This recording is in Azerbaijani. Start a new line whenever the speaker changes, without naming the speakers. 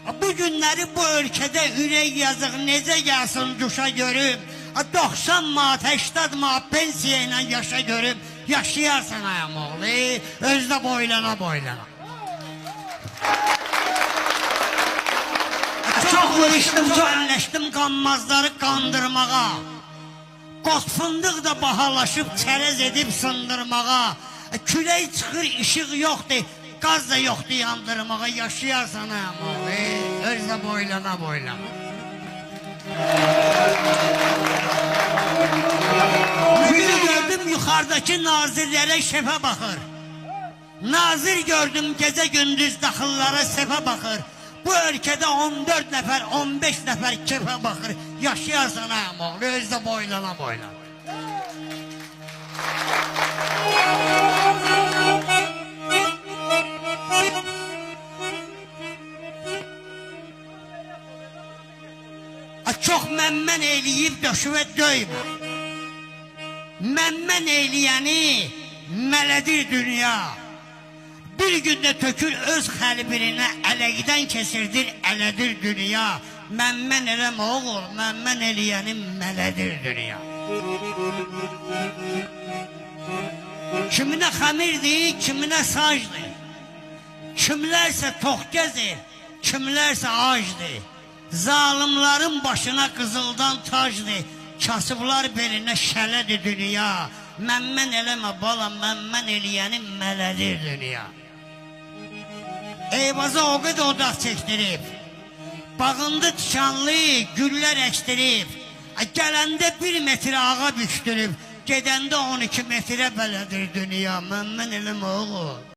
Bu günləri bu ölkədə ürək yazıq necə gəlsin cuşa görüb, 90 manat, 80 manat pensiya ilə yaşa görüb, yaşayarsan ayam oğlu, özdə boylana boylana. Çox vuruşdum, çox əlləşdim qanmazları qandırmağa. Qot fındıq da bahalaşıb çərəz edib sındırmağa. Külək çıxır, işıq yoxdur, qaz da yoxdur yandırmağa. Yaşayarsan ayam oğlu, özdə boylana boylana. Bugün gördüm yuxarıdakı nazirlərə şəfə baxır. Nazir gördüm gecə gündüz daxıllara səfə baxır. Bu ölkədə 14 nəfər, 15 nəfər kefə baxır. Yaşayarsan ayam oğlu, özdə boylana boylana. Çox məmmən eləyib döşüvə döymə. Məmmən eləyəni mələdir dünya. Bir gündə tökür öz xəlbirinə, ələkdən kesirdir, ələdir dünya. Məmmən eləmə oğul, məmmən eləyəni mələdir dünya. Kiminə xəmirdir, kiminə sacdır. Kimlərsə tox gəzir, kimlərsə acdır. Zalimların başına qızıldan tacdır, kasıblar belinə şələdir dünya. Məmmən eləmə bala, məmmən eləyəni mələdir dünya. Eyvaza o qədər odaq çəkdirib, bağında tikanlı güllər əkdirib, gələndə 1 metr ağa bükdürüb, gedəndə 12 metrə belədir dünya. Məmmən eləmə oğul.